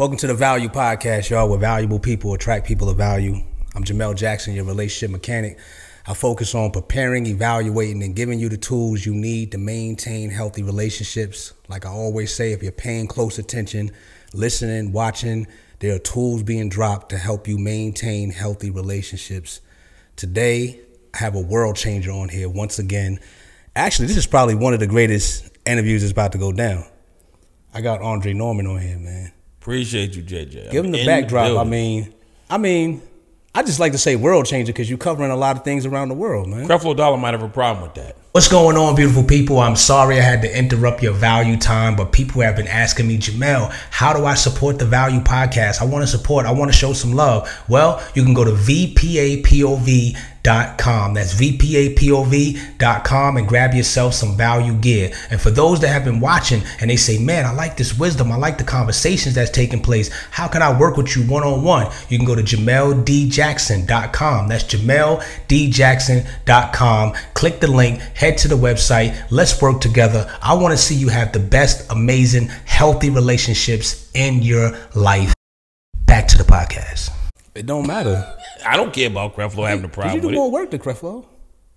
Welcome to the Value Podcast, y'all, where valuable people attract people of value. I'm Jamel Jackson, your relationship mechanic. I focus on preparing, evaluating, and giving you the tools you need to maintain healthy relationships. Like I always say, if you're paying close attention, listening, watching, there are tools being dropped to help you maintain healthy relationships. Today, I have a world changer on here once again. Actually, this is probably one of the greatest interviews that's about to go down. I got Andre Norman on here, man. Appreciate you, JJ. Give him the backdrop. I mean, I just like to say world changer because you're covering a lot of things around the world, man. Creflo Dollar might have a problem with that. What's going on, beautiful people? I'm sorry I had to interrupt your value time, but people have been asking me, Jamel, how do I support the Value Podcast? I want to show some love. Well, you can go to VPAPOV.com. That's VPAPOV.com and grab yourself some value gear. And for those that have been watching and they say, man, I like this wisdom, I like the conversations that's taking place, how can I work with you one-on-one? You can go to JamelDJackson.com. That's JamelDJackson.com. Click the link, head to the website. Let's work together. I want to see you have the best, amazing, healthy relationships in your life. Back to the podcast. It don't matter. I don't care about Creflo having a problem with it. You do more work than Creflo.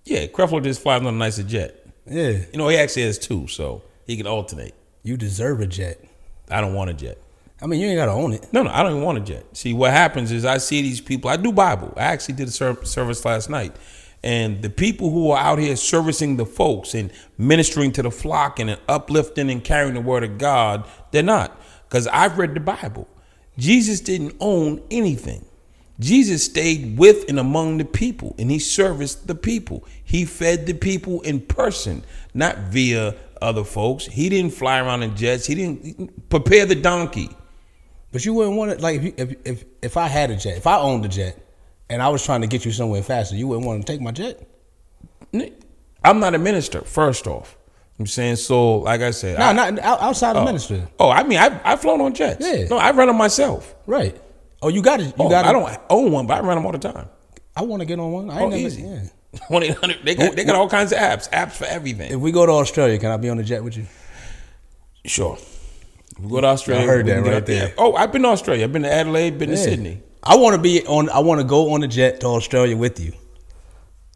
Yeah, Creflo just flies on a nicer jet. Yeah. You know, he actually has two, so he can alternate. You deserve a jet. I don't want a jet. I mean, you ain't got to own it. No, I don't even want a jet. See, what happens is I see these people. I do Bible. I actually did a service last night. And the people who are out here servicing the folks and ministering to the flock and uplifting and carrying the word of God, they're not. Because I've read the Bible. Jesus didn't own anything. Jesus stayed with and among the people, and he serviced the people. He fed the people in person, not via other folks. He didn't fly around in jets. He didn't prepare the donkey. But you wouldn't want it, like, if I had a jet, if I owned a jet, and I was trying to get you somewhere faster, you wouldn't want to take my jet? I'm not a minister, first off. I'm saying, so, like I said. No, not outside of minister. Oh, I mean, I've flown on jets. Yeah. No, I run them myself. Right. Oh, you got it. I don't own one, but I run them all the time. I want to get on one. I ain't never, easy. Yeah. 1-800, they got all kinds of apps for everything. If we go to Australia, can I be on the jet with you? Sure. If we go to Australia. I heard that right there. Yeah. Oh, I've been to Australia. I've been to Adelaide, been to Sydney. I want to go on the jet to Australia with you.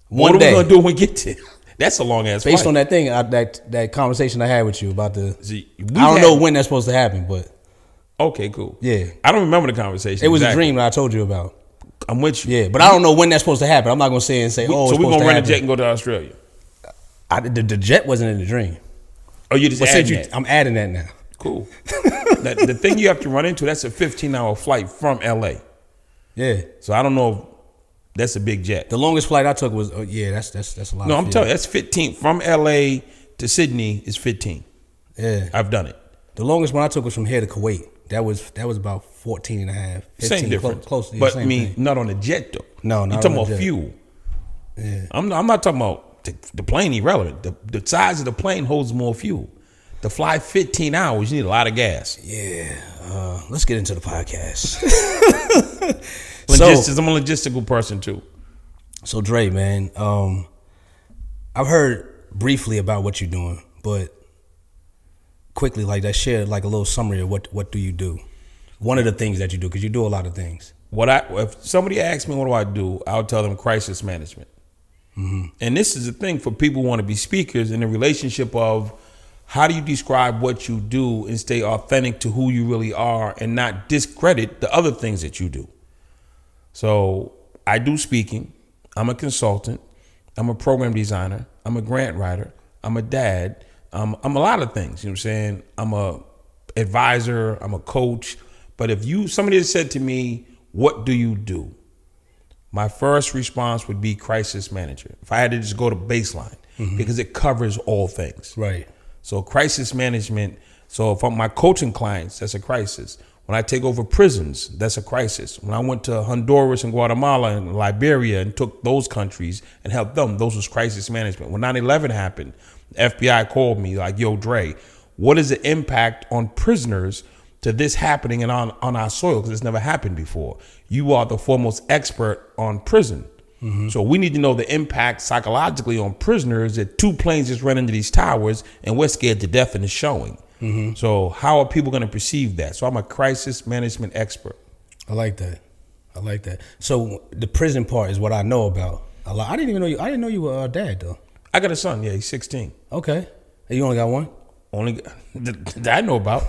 What are we gonna do when we get there? That's a long ass flight. Based on that thing, that conversation I had with you about the. See, I don't know when that's supposed to happen, but. Okay, cool. Yeah. I don't remember the conversation. It was a dream that I told you about. I'm with you. Yeah, but I don't know when that's supposed to happen. I'm not gonna say, so we're gonna rent a jet and go to Australia. The jet wasn't in the dream. Oh, you just adding that? I'm adding that now. Cool. The thing you have to run into, that's a 15-hour flight from LA. Yeah. So I don't know if that's a big jet. The longest flight I took was that's a lot. No, I'm telling you, that's 15 from LA to Sydney is 15. Yeah. I've done it. The longest one I took was from here to Kuwait. That was about 14 and a half. 15, same difference. Close to but same I mean, thing. not on the jet though. No, not You're talking on about the jet. fuel. Yeah. I'm not talking about the plane irrelevant. The size of the plane holds more fuel. To fly 15 hours, you need a lot of gas. Yeah. Let's get into the podcast. I'm a logistical person too. So Dre, man, I've heard briefly about what you're doing, but quickly, like that, share like a little summary of what do you do? One of the things that you do, because you do a lot of things. If somebody asks me what do, I'll tell them crisis management. Mm-hmm. And this is the thing for people who want to be speakers in the relationship of how do you describe what you do and stay authentic to who you really are and not discredit the other things that you do. So I do speaking. I'm a consultant. I'm a program designer. I'm a grant writer. I'm a dad. I'm a lot of things. You know what I'm saying? I'm a advisor. I'm a coach. But if somebody had said to me, what do you do? My first response would be crisis manager. If I had to just go to baseline, because it covers all things. Right. So crisis management. So if I'm my coaching clients, that's a crisis. When I take over prisons, that's a crisis. When I went to Honduras and Guatemala and Liberia and took those countries and helped them, those was crisis management. When 9/11 happened, the FBI called me like, yo, Dre, what is the impact on prisoners to this happening and on our soil? Because it's never happened before. You are the foremost expert on prison. Mm-hmm. So we need to know the impact psychologically on prisoners that 2 planes just ran into these towers and we're scared to death and it's showing. So how are people going to perceive that? So I'm a crisis management expert. I like that. I like that. So the prison part is what I know about. I didn't even know you. I didn't know you were a dad though. I got a son. Yeah, he's 16. Okay. You only got one? Only that I know about.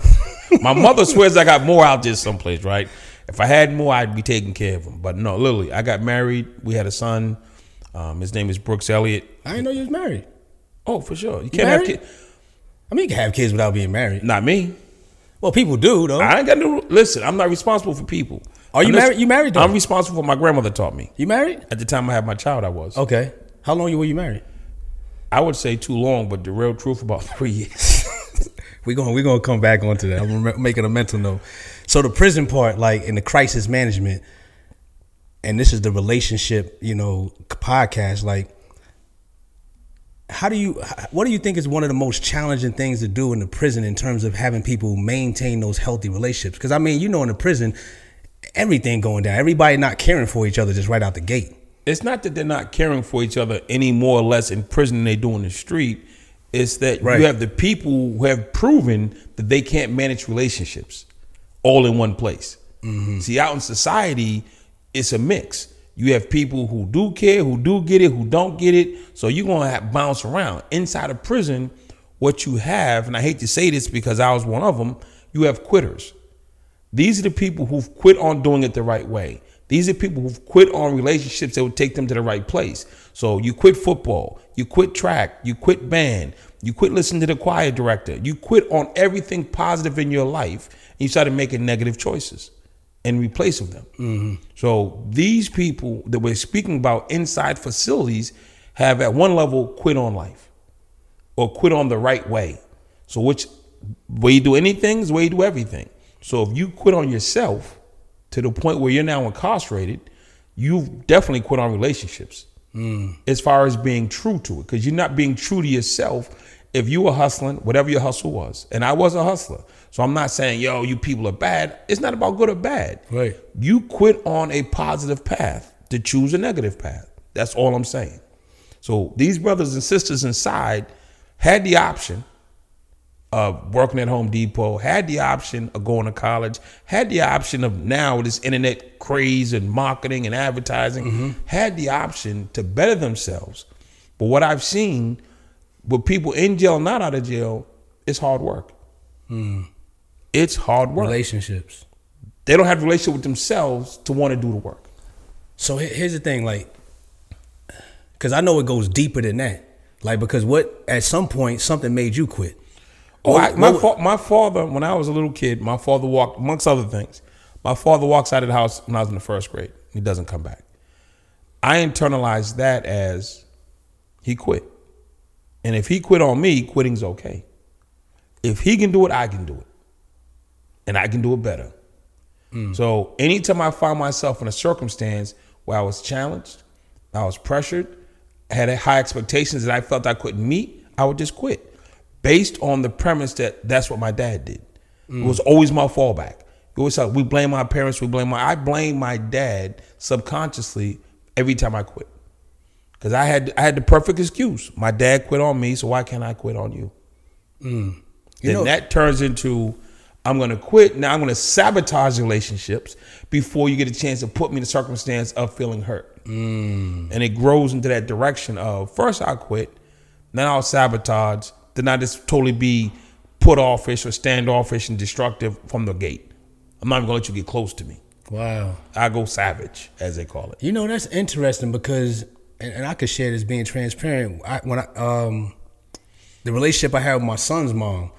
My mother swears I got more out there someplace, right? If I had more, I'd be taking care of them. But no, literally, I got married. We had a son. His name is Brooks Elliott. I didn't know you was married. Oh, for sure. You can't have kids. I mean, you can have kids without being married. Not me. Well, people do, though. I ain't got no. Listen, I'm not responsible for people. Are you married? You married, though? I'm responsible for what my grandmother taught me. You married? At the time I had my child, I was. Okay. How long were you married? I would say too long, but the real truth, about 3 years. We're gonna come back onto that. I'm making a mental note. So the prison part, like in the crisis management, and this is the relationship, podcast. Like, what do you think is one of the most challenging things to do in the prison in terms of having people maintain those healthy relationships? Because I mean, in the prison, everything going down, everybody not caring for each other just right out the gate. It's not that they're not caring for each other any more or less in prison than they do in the street. It's that you have the people who have proven that they can't manage relationships all in one place. See, out in society, it's a mix. You have people who do care, who do get it, who don't get it. So you're going to bounce around. Inside of prison, what you have, and I hate to say this because I was one of them, you have quitters. These are the people who've quit on doing it the right way. These are people who've quit on relationships that would take them to the right place. So you quit football, you quit track, you quit band, you quit listening to the choir director, you quit on everything positive in your life, and you started making negative choices in replace of them. So these people that we're speaking about inside facilities have at one level quit on life or quit on the right way. So which way you do anything is the way you do everything. So if you quit on yourself to the point where you're now incarcerated, you've definitely quit on relationships as far as being true to it, because you're not being true to yourself. If you were hustling, whatever your hustle was, and I was a hustler, so I'm not saying, yo, you people are bad. It's not about good or bad. Right. You quit on a positive path to choose a negative path. That's all I'm saying. So these brothers and sisters inside had the option of working at Home Depot, had the option of going to college, had the option of now this internet craze and marketing and advertising, had the option to better themselves. But what I've seen with people in jail, not out of jail, it's hard work. It's hard work. Relationships. They don't have a relationship with themselves to want to do the work. So here's the thing, like, because I know it goes deeper than that. Like, because at some point, something made you quit. My father, when I was a little kid, my father walked, amongst other things, my father walks out of the house when I was in the first grade. He doesn't come back. I internalized that as he quit. And if he quit on me, quitting's okay. If he can do it, I can do it. And I can do it better. So anytime I found myself in a circumstance where I was challenged, I was pressured, I had high expectations that I felt I couldn't meet, I would just quit. Based on the premise that that's what my dad did. It was always my fallback. It always said, we blame our parents, I blame my dad subconsciously every time I quit. Because I had the perfect excuse. My dad quit on me, so why can't I quit on you? Then that turns into, I'm going to quit. Now I'm going to sabotage relationships before you get a chance to put me in the circumstance of feeling hurt. And it grows into that direction of, first I'll quit, then I'll sabotage, then I just totally be put offish or standoffish and destructive from the gate. I'm not even going to let you get close to me. Wow. I go savage, as they call it. That's interesting because, and I could share this being transparent. The relationship I had with my son's mom,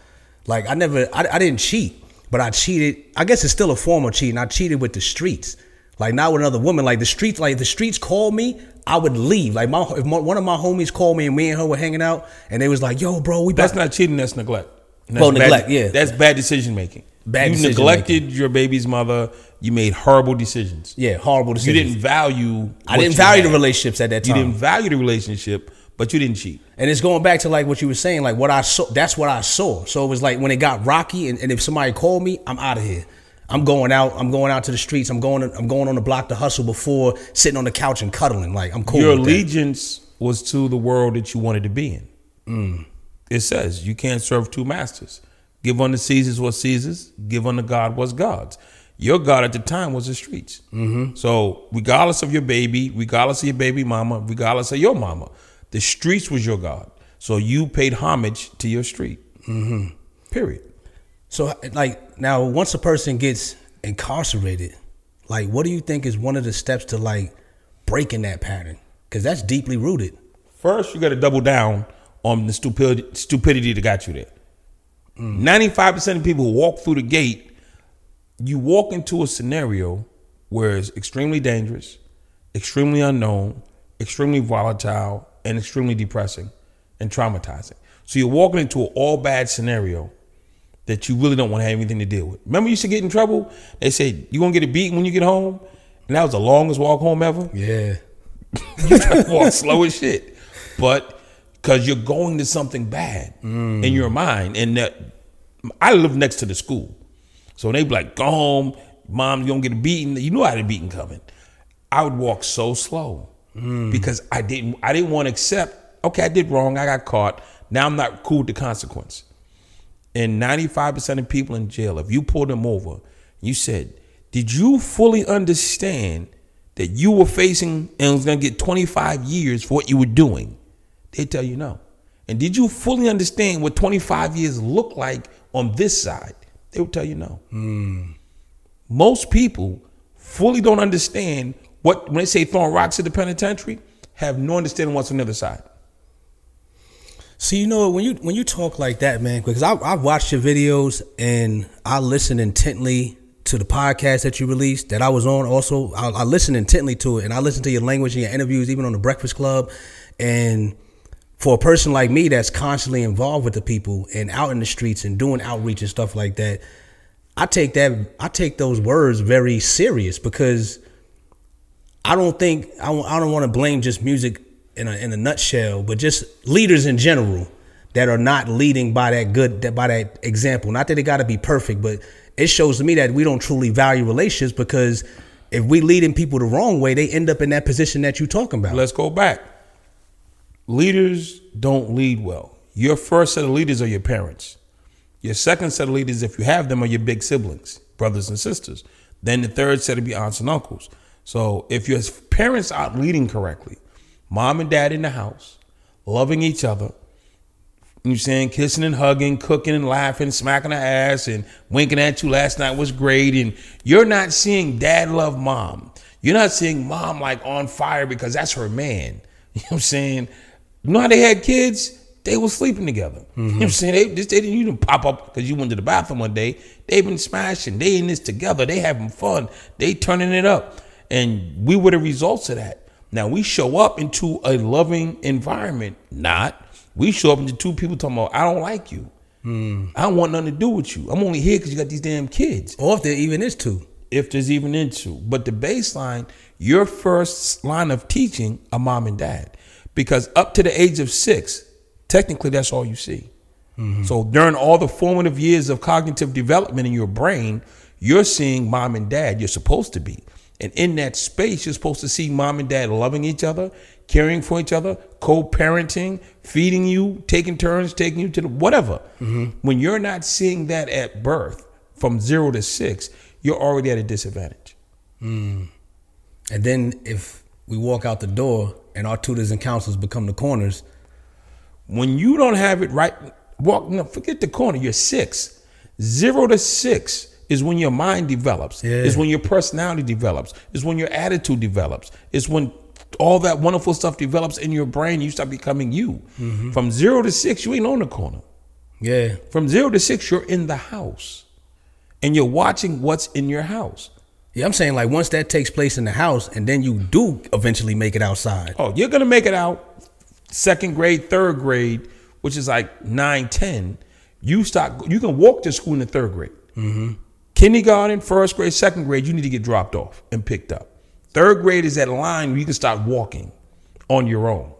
like I didn't cheat, but I cheated. I guess it's still a form of cheating. I cheated with the streets, like not with another woman. Like the streets called me, I would leave. Like if one of my homies called me and me and her were hanging out, and they was like, "Yo, bro, That's not cheating. That's neglect. Neglect. Yeah, that's bad decision making. You neglected your baby's mother. You made horrible decisions. Yeah, horrible decisions. You didn't value. I didn't value the relationships at that time. You didn't value the relationship, but you didn't cheat. And it's going back to like what you were saying, like what I saw. That's what I saw. So it was like when it got rocky, and if somebody called me, I'm out of here. I'm going out. I'm going out to the streets. I'm going on the block to hustle before sitting on the couch and cuddling. Like I'm cool. Your with allegiance was to the world that you wanted to be in. It says you can't serve two masters. Give unto Caesar's what's Caesar's. Give unto God what's God's. Your God at the time was the streets. So regardless of your baby, regardless of your baby mama, regardless of your mama, the streets was your God. So you paid homage to your street. Period. So, like, now, once a person gets incarcerated, like, what do you think is one of the steps to, like, breaking that pattern? Because that's deeply rooted. First, you got to double down on the stupidity that got you there. 95% of people who walk through the gate, you walk into a scenario where it's extremely dangerous, extremely unknown, extremely volatile, and extremely depressing and traumatizing. So you're walking into an all bad scenario that you really don't want to have anything to deal with. Remember you used to get in trouble? They say, you gonna get a beating when you get home? And that was the longest walk home ever? Yeah. You try to walk slow as shit. But because you're going to something bad in your mind. And that, I live next to the school. So they be like, go home, mom, you gonna get a beating. You know I had a beating coming. I would walk so slow because I didn't want to accept, okay, I did wrong, I got caught. Now I'm not cool with the consequence. And 95% of people in jail, if you pull them over, you said, did you fully understand that you were facing and was going to get 25 years for what you were doing? They tell you no. And did you fully understand what 25 years look like on this side? They would tell you no. Most people fully don't understand what, when they say throwing rocks at the penitentiary, have no understanding what's on the other side. See, you know, when you talk like that, man, because I've watched your videos and I listen intently to the podcast that you released that I was on. Also, I listen intently to it, and I listen to your language and your interviews, even on the Breakfast Club. And for a person like me that's constantly involved with the people and out in the streets and doing outreach and stuff like that, I take those words very serious, because I don't want to blame just music in a nutshell, but just leaders in general that are not leading by that example. Not that it got to be perfect, but it shows to me that we don't truly value relationships, because if we leading people the wrong way, they end up in that position that you're talking about. Let's go back. Leaders don't lead well. Your first set of leaders are your parents. Your second set of leaders, if you have them, are your big siblings, brothers and sisters. Then the third set will be aunts and uncles. So if your parents aren't leading correctly, mom and dad in the house, loving each other, you saying, kissing and hugging, cooking and laughing, smacking her ass and winking at you last night was great, and you're not seeing dad love mom. You're not seeing mom like on fire because that's her man. You know what I'm saying? You know how they had kids? They were sleeping together. You know what I'm saying? They didn't even pop up because you went to the bathroom one day. They've been smashing. They in this together. They having fun. They turning it up. And we were the results of that. Now we show up into a loving environment. Not. We show up into two people talking about, I don't like you. I don't want nothing to do with you. I'm only here because you got these damn kids. Or if there even is two. If there's even into. But the baseline, your first line of teaching are mom and dad. Because up to the age of 6, technically that's all you see. So during all the formative years of cognitive development in your brain, you're seeing mom and dad. You're supposed to be. And in that space, you're supposed to see mom and dad loving each other, caring for each other, co-parenting, feeding you, taking turns, taking you to the whatever. When you're not seeing that at birth, from 0 to 6, you're already at a disadvantage. And then if we walk out the door and our tutors and counselors become the corners. When you don't have it right, forget the corner, you're 6. 0 to 6 is when your mind develops. Is when your personality develops. Is when your attitude develops. Is when all that wonderful stuff develops in your brain. You start becoming you. From 0 to 6, you ain't on the corner. From 0 to 6, you're in the house. And you're watching what's in your house. Yeah, I'm saying, like, once that takes place in the house and then you do eventually make it outside. Oh, you're going to make it out 2nd grade, 3rd grade, which is like 9, 10. You can walk to school in the 3rd grade. Kindergarten, 1st grade, 2nd grade, you need to get dropped off and picked up. 3rd grade is that line where you can start walking on your own.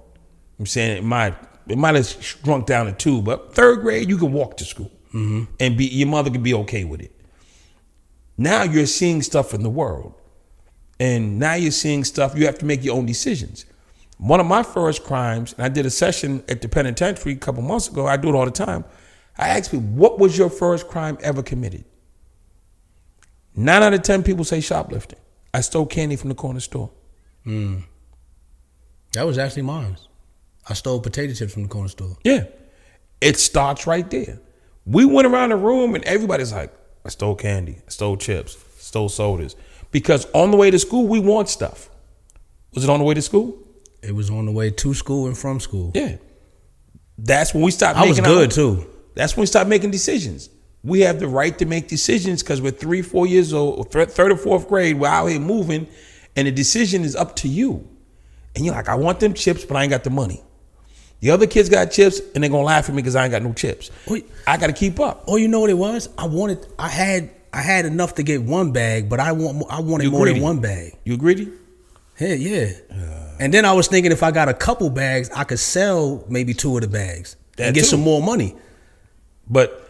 I'm saying it might have shrunk down to 2, but 3rd grade, you can walk to school and your mother can be okay with it. Now you're seeing stuff in the world, and now you're seeing stuff. You have to make your own decisions. One of my first crimes, and I did a session at the penitentiary a couple months ago. I do it all the time. I ask people, what was your first crime ever committed? 9 out of 10 people say shoplifting. I stole candy from the corner store. That was actually mine. I stole potato chips from the corner store. Yeah. It starts right there. We went around the room and everybody's like, I stole candy, I stole chips, stole sodas. Because on the way to school, we want stuff. Was it on the way to school? It was on the way to school and from school. Yeah. That's when we stopped I was good too. That's when we stopped making decisions. We have the right to make decisions because we're 3, 4 years old, third or fourth grade, we're out here moving, and the decision is up to you. And you're like, I want them chips, but I ain't got the money. The other kids got chips, and they're gonna laugh at me because I ain't got no chips. I got to keep up. Oh, you know what it was? I had enough to get one bag, but I wanted more than one bag. You greedy? Yeah. And then I was thinking if I got a couple bags, I could sell maybe 2 of the bags and get some more money. But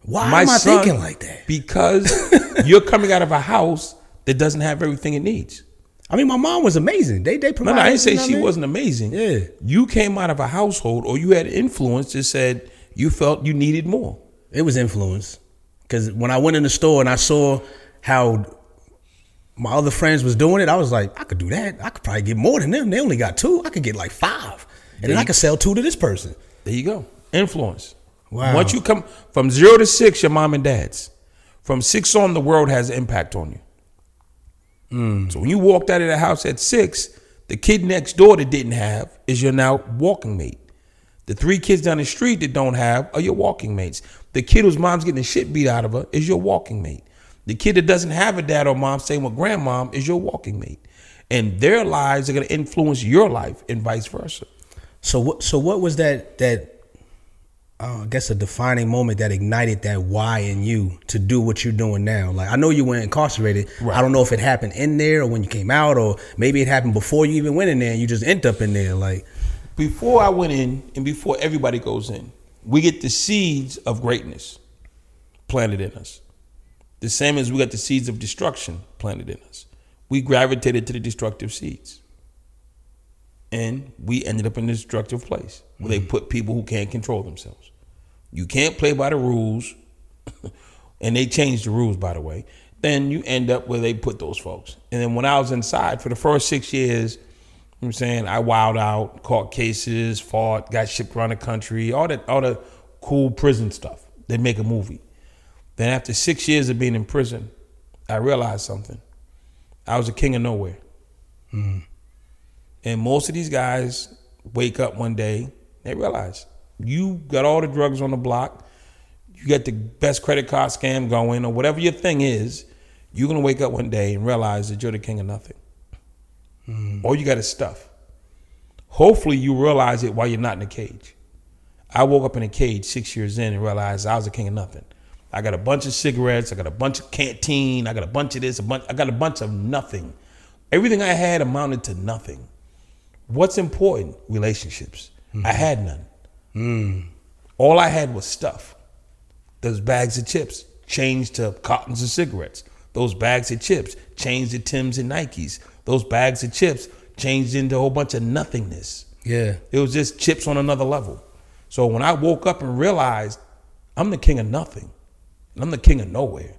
why am I thinking like that? Because you're coming out of a house that doesn't have everything it needs. I mean, my mom was amazing. They provided. No, I didn't say she wasn't amazing. Yeah. You came out of a household or you had influence that said you felt you needed more. It was influence. Because when I went in the store and I saw how my other friends was doing it, I was like, I could do that. I could probably get more than them. They only got 2. I could get like 5. And then I could sell 2 to this person. There you go. Influence. Wow. Once you come from 0 to 6, your mom and dad's. From 6 on, the world has an impact on you. So when you walked out of the house at 6, the kid next door that didn't have is your now walking mate. The 3 kids down the street that don't have are your walking mates. The kid whose mom's getting the shit beat out of her is your walking mate. The kid that doesn't have a dad or mom, same with grandmom, is your walking mate. And their lives are going to influence your life and vice versa. So what was that I guess a defining moment that ignited that why in you to do what you're doing now? Like, I know you were incarcerated. Right. I don't know if it happened in there or when you came out, or maybe it happened before you even went in there and you just end up in there. Like, before I went in and before everybody goes in, we get the seeds of greatness planted in us. The same as we got the seeds of destruction planted in us. We gravitated to the destructive seeds. And we ended up in a destructive place where they put people who can't control themselves. You can't play by the rules, and they changed the rules, by the way. Then you end up where they put those folks. And then when I was inside for the first 6 years, you know what I'm saying, I wilded out, caught cases, fought, got shipped around the country, all the cool prison stuff. They make a movie. Then after 6 years of being in prison, I realized something. I was a king of nowhere. And most of these guys wake up one day, they realize you got all the drugs on the block, you got the best credit card scam going, or whatever your thing is, you're going to wake up one day and realize that you're the king of nothing. Or you got his stuff. Hopefully you realize it while you're not in a cage. I woke up in a cage 6 years in and realized I was the king of nothing. I got a bunch of cigarettes, I got a bunch of canteen, I got a bunch of this, I got a bunch of nothing. Everything I had amounted to nothing. What's important? Relationships. I had none. All I had was stuff. Those bags of chips changed to cartons of cigarettes. Those bags of chips changed to Timbs and Nikes. Those bags of chips changed into a whole bunch of nothingness. Yeah. It was just chips on another level. So when I woke up and realized I'm the king of nothing, and I'm the king of nowhere,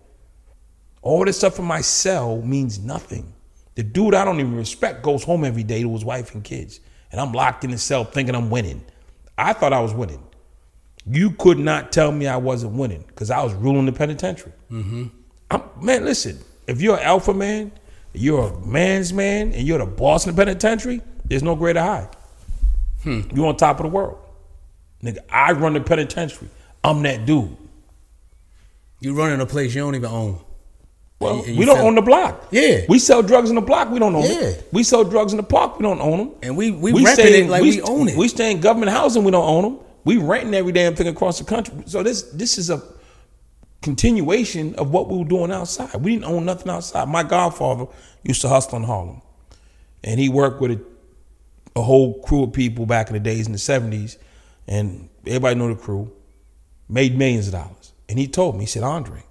all this stuff in my cell means nothing. The dude I don't even respect goes home every day to his wife and kids. And I'm locked in the cell thinking I'm winning. I thought I was winning. You could not tell me I wasn't winning because I was ruling the penitentiary. Man, listen, if you're an alpha man, you're a man's man, and you're the boss in the penitentiary, there's no greater high. You're on top of the world. Nigga, I run the penitentiary. I'm that dude. You running a place you don't even own. Well, we don't own the block. Yeah. We sell drugs in the block, we don't own it. We sell drugs in the park, we don't own them. And we repping it like we own it. We stay in government housing, we don't own them. We renting every damn thing across the country. So this is a continuation of what we were doing outside. We didn't own nothing outside. My godfather used to hustle in Harlem. And he worked with a whole crew of people back in the days in the 70s. And everybody know the crew. Made millions of dollars. And he told me, he said, Andre,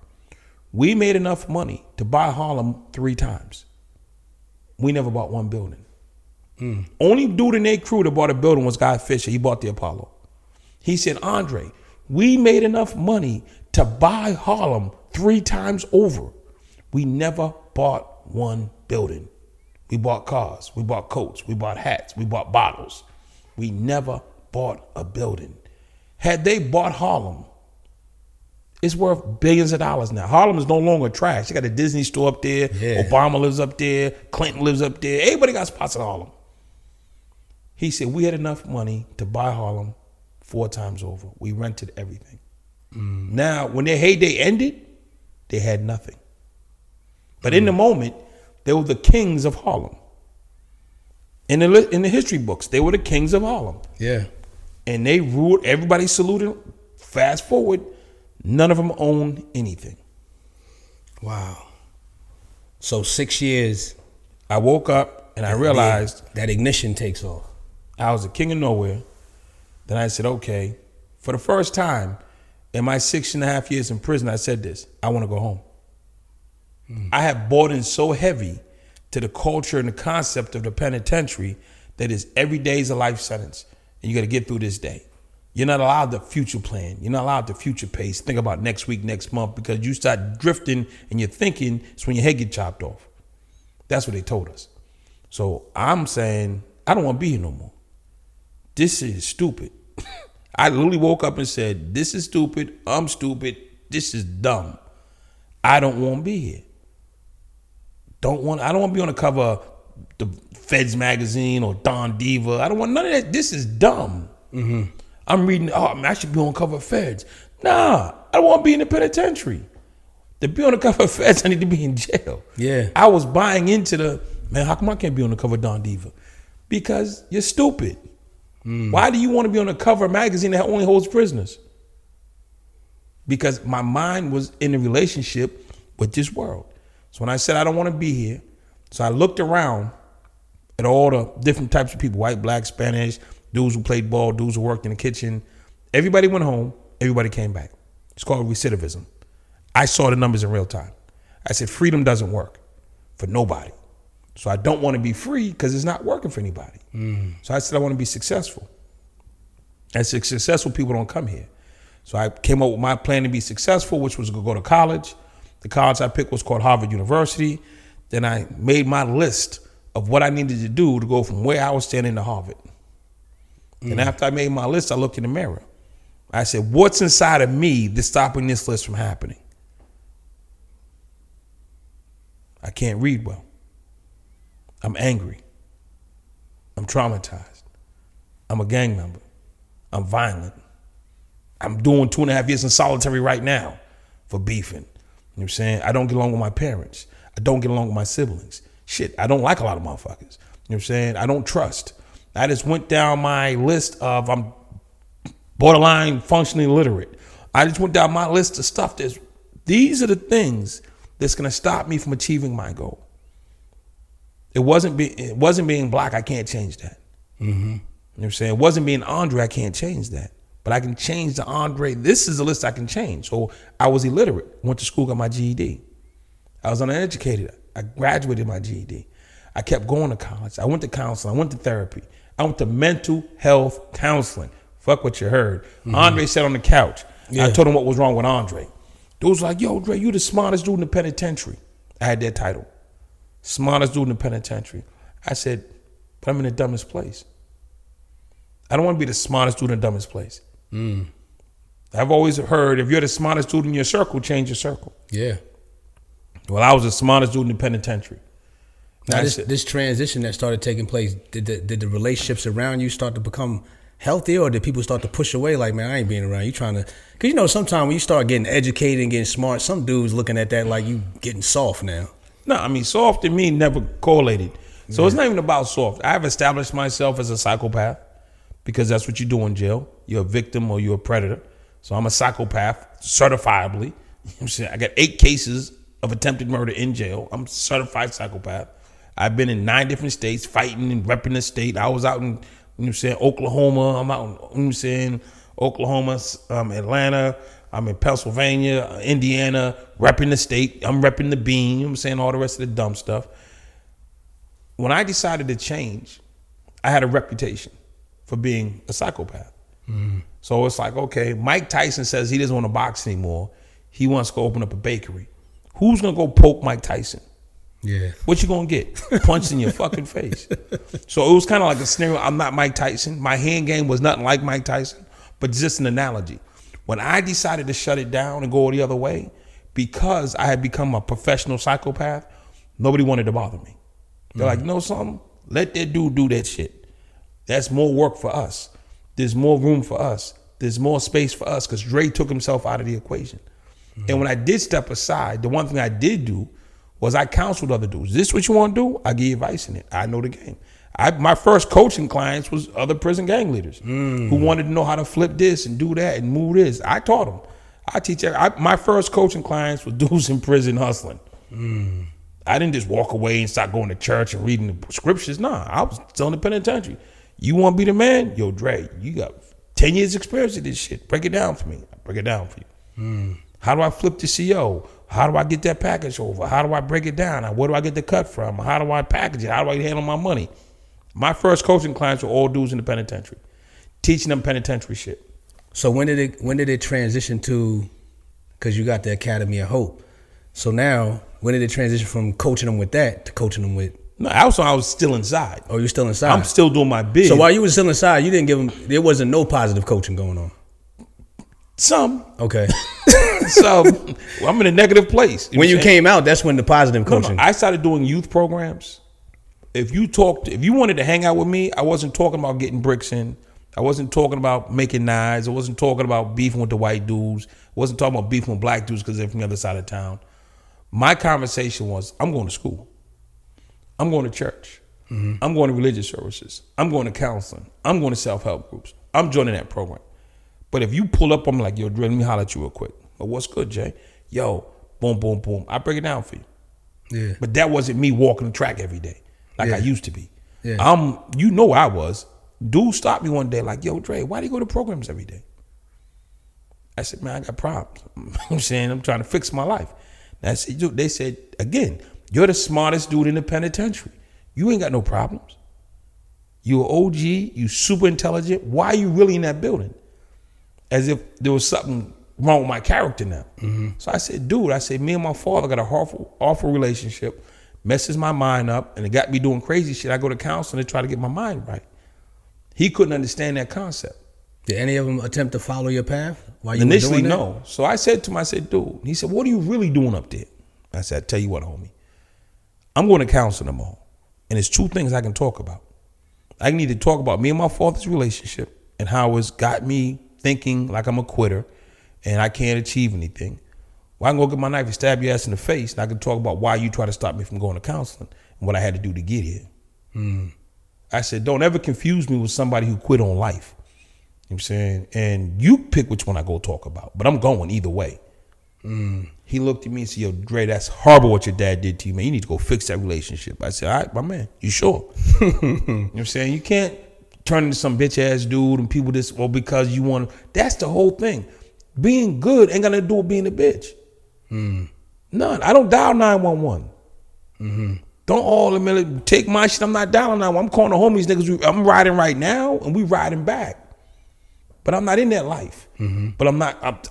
we made enough money to buy Harlem 3 times. We never bought one building. Only dude in their crew that bought a building was Guy Fisher. He bought the Apollo. He said, Andre, We made enough money to buy Harlem 3 times over. We never bought one building. We bought cars, we bought coats, we bought hats, we bought bottles. We never bought a building. Had they bought Harlem, it's worth billions of dollars now. Harlem is no longer trash. You got a Disney store up there. Yeah. Obama lives up there. Clinton lives up there. Everybody got spots in Harlem. He said, we had enough money to buy Harlem 4 times over. We rented everything. Now, when their heyday ended, they had nothing. But in the moment, they were the kings of Harlem. In the history books, they were the kings of Harlem. Yeah. And they ruled, everybody saluted. Fast forward, none of them owned anything. Wow. So 6 years. I woke up and I realized that ignition takes off. I was a king of nowhere. Then I said, okay, for the first time in my 6.5 years in prison, I said this, I want to go home. I have bought in so heavy to the culture and the concept of the penitentiary that is every day is a life sentence. And you got to get through this day. You're not allowed the future plan. You're not allowed the future pace. Think about next week, next month, because you start drifting and you're thinking it's when your head get chopped off. That's what they told us. So I'm saying, I don't want to be here no more. This is stupid. I literally woke up and said, this is stupid. I'm stupid. This is dumb. I don't want to be here. I don't want to be on the cover of the Feds magazine or Don Diva. I don't want none of that. This is dumb. I'm reading, I should be on the cover of Feds. Nah, I don't want to be in the penitentiary. To be on the cover of Feds, I need to be in jail. Yeah. I was buying into man, how come I can't be on the cover of Don Diva? Because you're stupid. Why do you want to be on the cover of a magazine that only holds prisoners? Because my mind was in a relationship with this world. So when I said I don't want to be here, so I looked around at all the different types of people, white, black, Spanish, dudes who played ball, dudes who worked in the kitchen. Everybody went home, everybody came back. It's called recidivism. I saw the numbers in real time. I said freedom doesn't work for nobody. So I don't want to be free because it's not working for anybody. So I said I want to be successful. I said successful people don't come here. So I came up with my plan to be successful, which was to go to college. The college I picked was called Harvard University. Then I made my list of what I needed to do to go from where I was standing to Harvard. And after I made my list, I looked in the mirror. I said, what's inside of me that's stopping this list from happening? I can't read well. I'm angry. I'm traumatized. I'm a gang member. I'm violent. I'm doing 2.5 years in solitary right now for beefing. You know what I'm saying? I don't get along with my parents. I don't get along with my siblings. Shit, I don't like a lot of motherfuckers. You know what I'm saying? I don't trust. I just went down my list of I'm borderline functionally illiterate. I just went down my list of stuff these are the things that's gonna stop me from achieving my goal. It wasn't being black, I can't change that. You know what I'm saying? It wasn't being Andre, I can't change that. But I can change the Andre. This is a list I can change. So I was illiterate, went to school, got my GED. I was uneducated. I graduated my GED. I kept going to college. I went to counseling. I went to therapy. I went to mental health counseling. Fuck what you heard. Andre sat on the couch. Yeah. I told him what was wrong with Andre. Dude was like, yo, Dre, you the smartest dude in the penitentiary. I had that title. Smartest dude in the penitentiary. I said, but I'm in the dumbest place. I don't want to be the smartest dude in the dumbest place. I've always heard if you're the smartest dude in your circle, change your circle. Yeah. Well, I was the smartest dude in the penitentiary. Now, this transition that started taking place, did the relationships around you start to become healthier, or did people start to push away like, man, I ain't being around you trying to, because you know, sometimes when you start getting educated and getting smart, some dudes looking at that like you getting soft now. No, I mean, soft and me never correlated. So it's not even about soft. I've established myself as a psychopath because that's what you do in jail. You're a victim or you're a predator. So I'm a psychopath, certifiably. You know what I'm saying? I got 8 cases of attempted murder in jail. I'm a certified psychopath. I've been in 9 different states fighting and repping the state. I was out in, you know what I'm saying, Oklahoma. I'm out in, you know what I'm saying, Oklahoma, Atlanta. I'm in Pennsylvania, Indiana, repping the state. I'm repping the bean, you know what I'm saying, all the rest of the dumb stuff. When I decided to change, I had a reputation for being a psychopath. So it's like, okay, Mike Tyson says he doesn't want to box anymore. He wants to go open up a bakery. Who's gonna go poke Mike Tyson? Yeah. What you gonna get? Punched in your fucking face. So it was kind of like a scenario. I'm not Mike Tyson. My hand game was nothing like Mike Tyson, but just an analogy. When I decided to shut it down and go the other way, because I had become a professional psychopath, nobody wanted to bother me. They're like, you know something? Let that dude do that shit. That's more work for us. There's more room for us. There's more space for us, because Dre took himself out of the equation. And when I did step aside, the one thing I did do was I counseled other dudes. This what you want to do? I give you advice in it. I know the game. My first coaching clients was other prison gang leaders who wanted to know how to flip this and do that and move this. I taught them. I teach. My first coaching clients was dudes in prison hustling. I didn't just walk away and start going to church and reading the scriptures. Nah, I was still in the penitentiary. You want to be the man? Yo, Dre, you got 10 years experience in this shit. Break it down for me. I break it down for you. How do I flip the CO? How do I get that package over? How do I break it down? Where do I get the cut from? How do I package it? How do I handle my money? My first coaching clients were all dudes in the penitentiary, teaching them penitentiary shit. So when did it transition to, because you got the Academy of Hope. So now, when did it transition from coaching them with that to coaching them with? No, I was still inside. Oh, you're still inside? I'm still doing my bid. So while you were still inside, you didn't give them, there wasn't no positive coaching going on? Some. Okay. So I'm in a negative place. When you came out, that's when the positive coaching. No, I started doing youth programs. If you wanted to hang out with me, I wasn't talking about getting bricks in. I wasn't talking about making knives. I wasn't talking about beefing with the white dudes. I wasn't talking about beefing with black dudes because they're from the other side of town. My conversation was, I'm going to school. I'm going to church. I'm going to religious services. I'm going to counseling. I'm going to self-help groups. I'm joining that program. But if you pull up, I'm like, yo, Dre, let me holler at you real quick. But what's good, Jay? Yo, boom, boom, boom. I break it down for you. Yeah. But that wasn't me walking the track every day like I used to be. Yeah. You know I was. Dude stopped me one day like, yo, Dre, why do you go to programs every day? I said, man, I got problems. I'm saying I'm trying to fix my life. And I said, dude, they said, again, you're the smartest dude in the penitentiary. You ain't got no problems. You're an OG. You super intelligent. Why are you really in that building? As if there was something wrong with my character now. So I said, dude, me and my father got a awful relationship, messes my mind up, and it got me doing crazy shit. I go to counseling to try to get my mind right. He couldn't understand that concept. Did any of them attempt to follow your path while you Initially, were doing that? no. So I said to him, I said, dude, he said, what are you really doing up there? I said, I tell you what, homie, I'm going to counsel them all. And there's two things I can talk about. I need to talk about me and my father's relationship and how it's got me thinking like I'm a quitter and I can't achieve anything. Well, I can go get my knife and stab your ass in the face, and I can talk about why you try to stop me from going to counseling and what I had to do to get here. I said, don't ever confuse me with somebody who quit on life. You know what I'm saying? And you pick which one I go talk about, but I'm going either way. He looked at me and said, yo, Dre, that's horrible what your dad did to you, man. You need to go fix that relationship. I said, all right, my man, you sure? You know what I'm saying? You can't turn into some bitch ass dude and people this, well, because you want to. That's the whole thing. Being good ain't gonna do with being a bitch. None. I don't dial 911. Don't all admit, take my shit. I'm not dialing 911. I'm calling the homies, niggas. I'm riding right now and we riding back. But I'm not in that life. But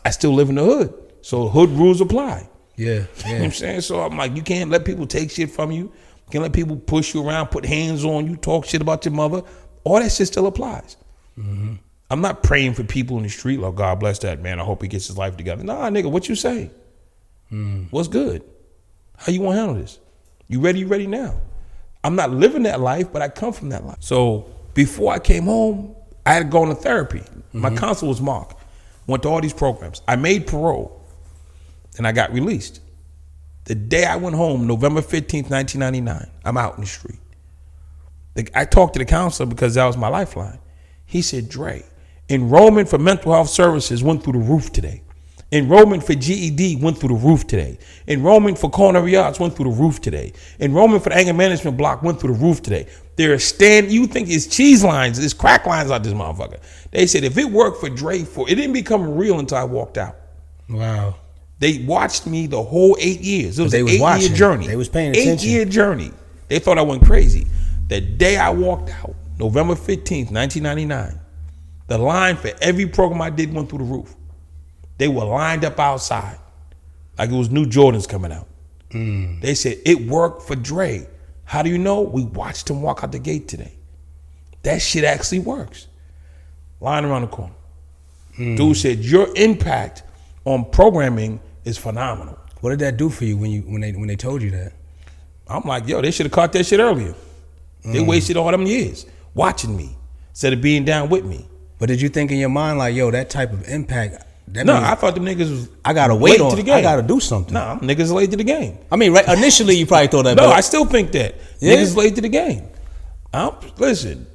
I still live in the hood. So hood rules apply. Yeah. You know what I'm saying? So I'm like, you can't let people take shit from you. You can't let people push you around, put hands on you, talk shit about your mother. All that shit still applies. I'm not praying for people in the street like, God bless that man. I hope he gets his life together. Nah, nigga, what you say? What's good? How you want to handle this? You ready? You ready now? I'm not living that life, but I come from that life. So before I came home, I had gone to therapy. My counselor was Mark. Went to all these programs. I made parole, and I got released. The day I went home, November 15th, 1999, I'm out in the street. I talked to the counselor because that was my lifeline. He said, Dre, enrollment for mental health services went through the roof today. Enrollment for GED went through the roof today. Enrollment for culinary arts went through the roof today. Enrollment for the anger management block went through the roof today. You think it's cheese lines, it's crack lines out this motherfucker. They said if it worked for Dre, it didn't become real until I walked out. Wow. They watched me the whole 8 years. It was an 8-year journey. They was paying attention. 8-year journey. They thought I went crazy. The day I walked out, November 15th, 1999, The line for every program I did went through the roof. They were lined up outside like it was new Jordans coming out. They said, it worked for Dre. How do you know? We watched him walk out the gate today. That shit actually works. Line around the corner. Dude said, your impact on programming is phenomenal. What did that do for you when they told you that? I'm like, yo, they should have caught that shit earlier. They wasted all them years watching me instead of being down with me. But did you think in your mind like, yo, that type of impact? That No, means I thought them niggas was I gotta wait on. to the game. I gotta do something. Nah, niggas late to the game. I mean, right initially you probably thought that. No, but I still think that. Yeah? Niggas late to the game. Listen,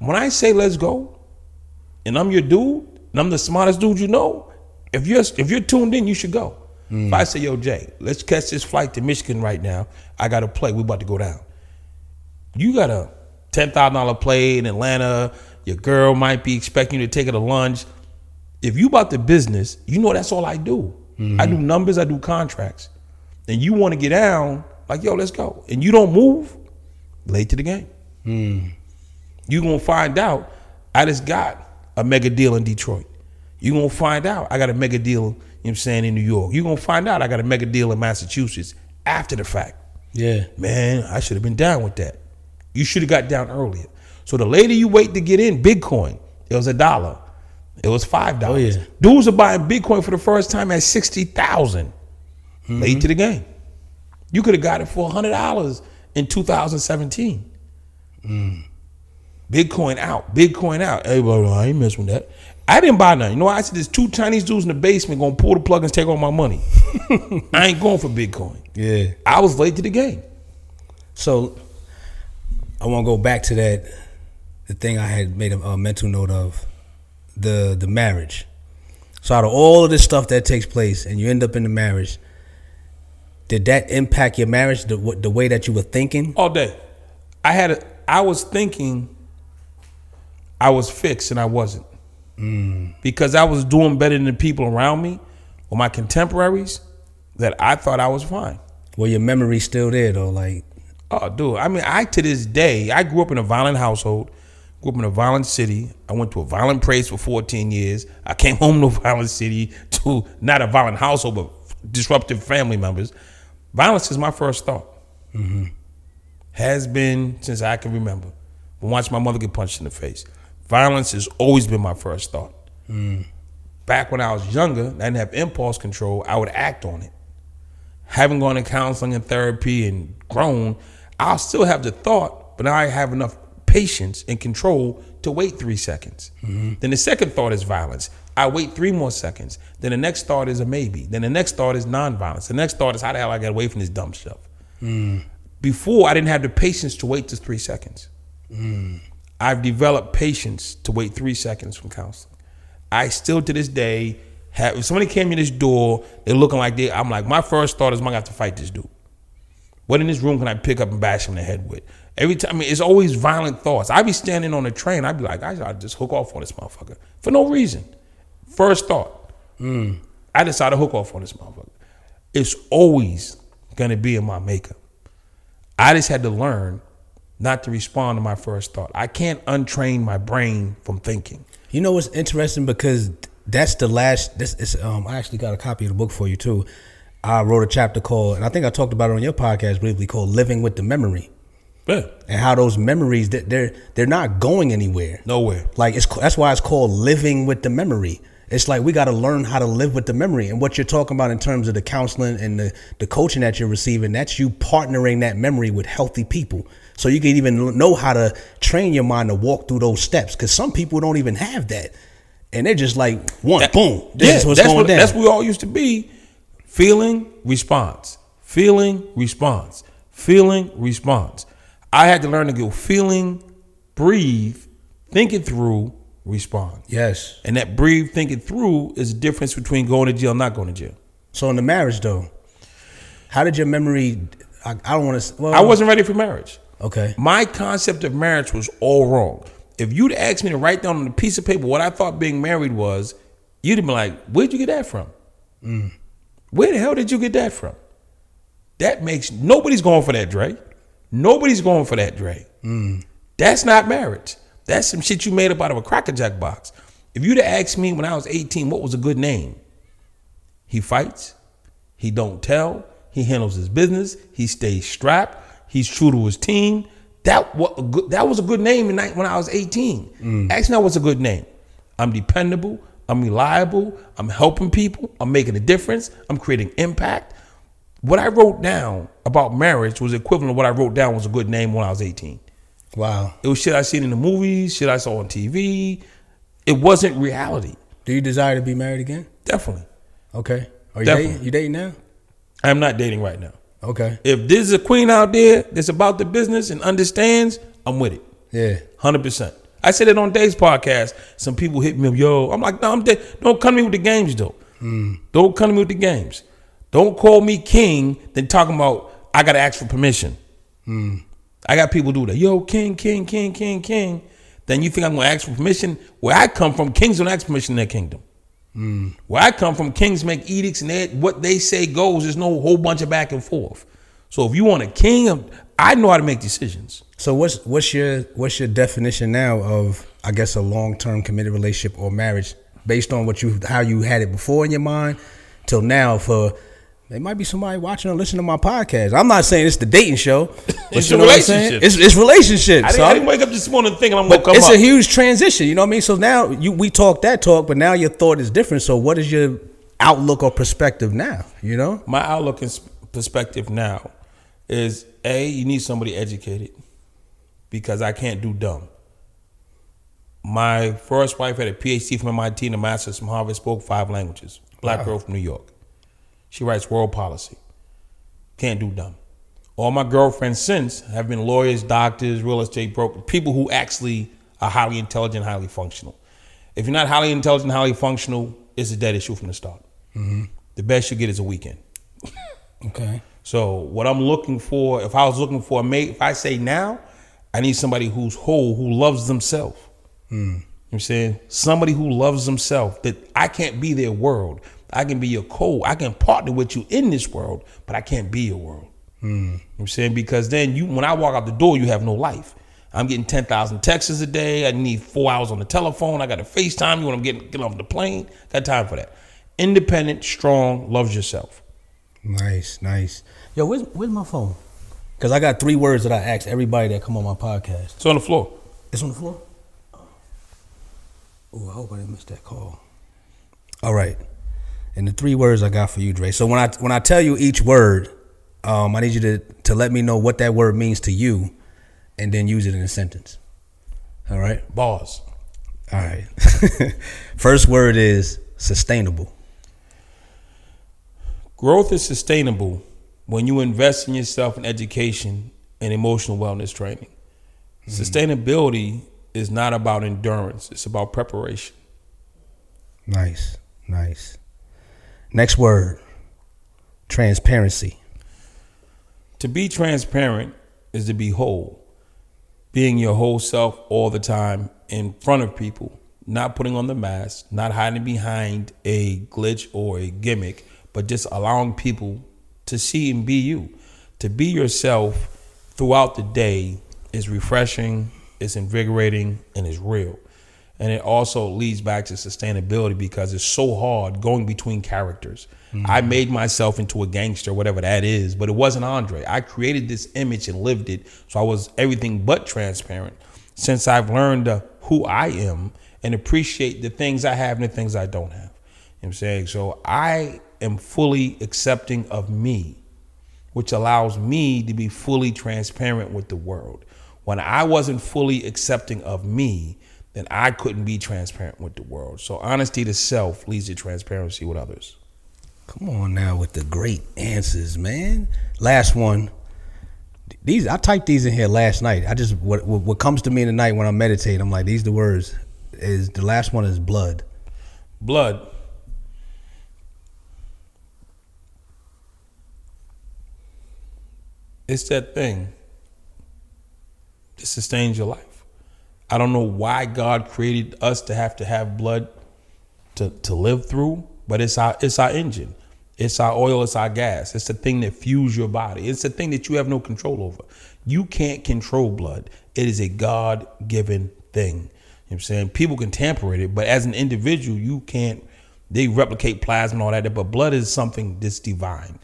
when I say let's go, and I'm your dude, and I'm the smartest dude you know, if you're tuned in, you should go. If I say, yo, Jay, let's catch this flight to Michigan right now. I got to play. We about to go down. You got a $10,000 play in Atlanta. Your girl might be expecting you to take her to lunch. If you about the business, you know that's all I do. I do numbers. I do contracts. And you want to get down, like, yo, let's go. And you don't move, late to the game. You going to find out I just got a mega deal in Detroit. You going to find out I got a mega deal, you know what I'm saying, in New York. You going to find out I got a mega deal in Massachusetts after the fact. Yeah. Man, I should have been down with that. You should have got down earlier. So the later you wait to get in Bitcoin, it was $1. It was $5. Oh, yeah. Dudes are buying Bitcoin for the first time at 60,000. Late to the game. You could have got it for $100 in 2017. Bitcoin out. Bitcoin out. Hey, bro, I ain't messing with that. I didn't buy nothing. You know, I said there's 2 Chinese dudes in the basement gonna pull the plug and take all my money. I ain't going for Bitcoin. Yeah. I was late to the game. So I want to go back to that. The thing I had made a mental note of, the marriage. So out of all of this stuff that takes place, and you end up in the marriage, did that impact your marriage? The way that you were thinking All day. I was thinking I was fixed and I wasn't. Because I was doing better than the people around me or my contemporaries that I thought I was fine. Were your memories still there though? Like, Oh, dude. I mean, to this day, I grew up in a violent household, grew up in a violent city. I went to a violent place for 14 years. I came home to a violent city, to not a violent household, but disruptive family members. Violence is my first thought. Has been since I can remember. I watched my mother get punched in the face. Violence has always been my first thought. Back when I was younger, I didn't have impulse control, I would act on it. Having gone to counseling and therapy and grown, I'll still have the thought, but I have enough patience and control to wait 3 seconds. Then the second thought is violence. I wait 3 more seconds. Then the next thought is a maybe. Then the next thought is nonviolence. The next thought is how the hell I get away from this dumb stuff. Before, I didn't have the patience to wait just 3 seconds. I've developed patience to wait 3 seconds from counseling. I still to this day have, if somebody came in this door, they're looking like I'm like, my first thought is I'm gonna have to fight this dude. What in this room can I pick up and bash him in the head with? Every time, I mean, it's always violent thoughts. I be standing on the train, I'd be like, I gotta just hook off on this motherfucker for no reason. First thought, I decided to hook off on this motherfucker. It's always gonna be in my makeup. I just had to learn not to respond to my first thought. I can't untrain my brain from thinking. you know what's interesting, because that's the last. I actually got a copy of the book for you too. I wrote a chapter called, and I think I talked about it on your podcast briefly, called "Living with the Memory." Yeah. And how those memories, they're not going anywhere. Nowhere. Like that's why it's called living with the memory. It's like we got to learn how to live with the memory. And what you're talking about in terms of the counseling and the coaching that you're receiving, that's you partnering that memory with healthy people. So you can even know how to train your mind to walk through those steps. Because some people don't even have that. And they're just like, boom, this is what's going down. That's what we all used to be. Feeling, response. Feeling, response. Feeling, response. I had to learn to go feeling, breathe, think it through, respond. Yes. And that breathe, think it through is the difference between going to jail and not going to jail. So in the marriage though, how did your memory, I don't want to, well, I wasn't ready for marriage. Okay. My concept of marriage was all wrong. If you'd asked me to write down on a piece of paper what I thought being married was, you'd have been like, where'd you get that from? Where the hell did you get that from? That makes, nobody's going for that, Dre. Nobody's going for that, Dre. That's not marriage. That's some shit you made up out of a Cracker Jack box. If you'd have asked me when I was 18, what was a good name? He fights. He don't tell. He handles his business. He stays strapped. He's true to his team. That was a good name when I was 18. Ask me now what's a good name. I'm dependable. I'm reliable. I'm helping people. I'm making a difference. I'm creating impact. What I wrote down about marriage was equivalent to what I wrote down was a good name when I was 18. Wow. It was shit I seen in the movies, shit I saw on TV. It wasn't reality. Do you desire to be married again? Definitely. Okay. Are you Definitely. dating? You dating now? I'm not dating right now. Okay. If there's a queen out there that's about the business and understands, I'm with it. Yeah. 100%. I said it on Dave's podcast. Some people hit me up, yo. I'm like, no, I'm dead. Don't come to me with the games, though. Don't come to me with the games. Don't call me king, then talking about I got to ask for permission. I got people do that. Yo, king. Then you think I'm going to ask for permission? Where I come from, kings don't ask permission in their kingdom. Where I come from, kings make edicts and what they say goes. There's no whole bunch of back and forth. So if you want a king, I know how to make decisions. So what's your definition now of, I guess, a long-term committed relationship or marriage based on how you had it before in your mind till now? For there might be somebody watching or listening to my podcast. I'm not saying it's the dating show. It's a relationship. It's relationships. I didn't wake up this morning thinking I'm going to come It's up. a huge transition. You know what I mean? So now we talk that talk, but now your thought is different. So what is your outlook or perspective now? You know? My outlook and perspective now is, A, you need somebody educated because I can't do dumb. My first wife had a PhD from MIT and a master's from Harvard, spoke 5 languages. Black girl from New York. She writes world policy. Can't do dumb. All my girlfriends since have been lawyers, doctors, real estate brokers, people who actually are highly intelligent, highly functional. If you're not highly intelligent, highly functional, it's a dead issue from the start. The best you get is a weekend. Okay. So what I'm looking for, if I was looking for a mate, if I say now, I need somebody who's whole, who loves themselves. You know what I'm saying? Somebody who loves themselves, that I can't be their world. I can be your I can partner with you in this world, but I can't be your world. You know what I'm saying? Because then when I walk out the door, you have no life. I'm getting 10,000 texts a day. I need 4 hours on the telephone. I got to FaceTime you when I'm getting off the plane. Got time for that. Independent, strong, loves yourself. Nice. Yo, where's my phone? Because I got 3 words that I ask everybody that come on my podcast. It's on the floor. It's on the floor? Oh, I hope I didn't miss that call. All right. And the 3 words I got for you, Dre. So when I tell you each word, I need you to let me know what that word means to you and then use it in a sentence. All right? Bars. All right. First word is sustainable. Growth is sustainable when you invest in yourself in education and emotional wellness training. Sustainability is not about endurance. It's about preparation. Nice. Next word, transparency. To be transparent is to be whole. Being your whole self all the time in front of people, not putting on the mask, not hiding behind a glitch or a gimmick, but just allowing people to see and be you. To be yourself throughout the day is refreshing, it's invigorating, and it's real. And it also leads back to sustainability because it's so hard going between characters. I made myself into a gangster, whatever that is, but it wasn't Andre. I created this image and lived it, so I was everything but transparent. Since I've learned who I am and appreciate the things I have and the things I don't have. You know what I'm saying? So I am fully accepting of me, which allows me to be fully transparent with the world. When I wasn't fully accepting of me, then I couldn't be transparent with the world. So honesty to self leads to transparency with others. Come on now with the great answers, man. Last one. I typed these in here last night. What comes to me in the night when I meditate, I'm like, these are the words. The last one is blood. Blood. It's that thing that sustains your life. I don't know why God created us to have blood to live through, but it's our engine. It's our oil, it's our gas. It's the thing that fuels your body. It's the thing that you have no control over. You can't control blood. It is a God-given thing. You know what what I'm saying? People can tamper with it, but as an individual, you can't. They replicate plasma and all that, but blood is something that's divine.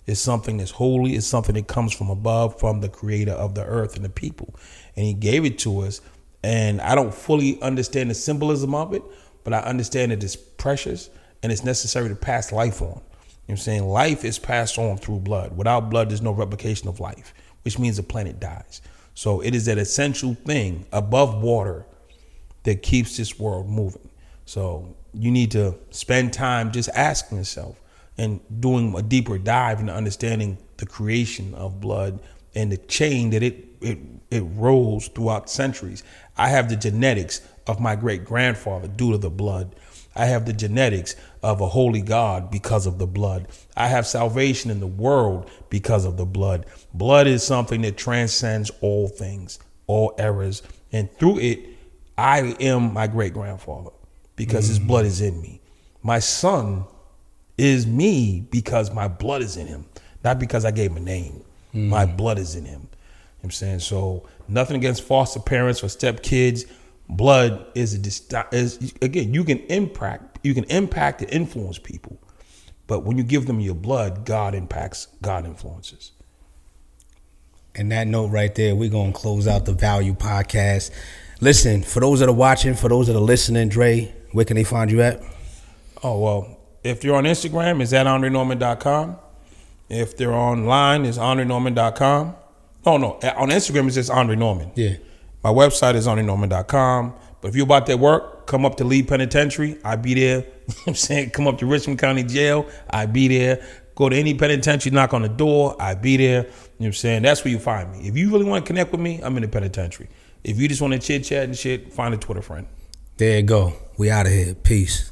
It's something that's holy. It's something that comes from above, from the creator of the earth and the people. And he gave it to us. And I don't fully understand the symbolism of it, but I understand that it's precious and it's necessary to pass life on. You know what I'm saying? Life is passed on through blood. Without blood, there's no replication of life, which means the planet dies. So it is that essential thing above water that keeps this world moving. So you need to spend time just asking yourself and doing a deeper dive into understanding the creation of blood and the chain that it rolls throughout centuries. I have the genetics of my great grandfather due to the blood. I have the genetics of a holy God because of the blood. I have salvation in the world because of the blood. Blood is something that transcends all things, all errors. And through it, I am my great grandfather because his blood is in me. My son is me because my blood is in him, not because I gave him a name. My blood is in him. You know what I'm saying? So nothing against foster parents or step kids. Blood is again, you can impact and influence people. But when you give them your blood, God impacts, God influences. And that note right there, we're going to close out the Value Podcast. Listen, for those that are watching, for those that are listening, Dre, where can they find you at? Oh, well, if you're on Instagram, it's at AndreNorman.com. If they're online, it's AndreNorman.com. No, on Instagram, it's just Andre Norman. Yeah. My website is AndreNorman.com. But if you're about that work, come up to Lee Penitentiary. I be there. You know what I'm saying? Come up to Richmond County Jail. I be there. Go to any penitentiary, knock on the door. I be there. You know what I'm saying? That's where you find me. If you really want to connect with me, I'm in the penitentiary. If you just want to chit chat and shit, find a Twitter friend. There you go. We out of here. Peace.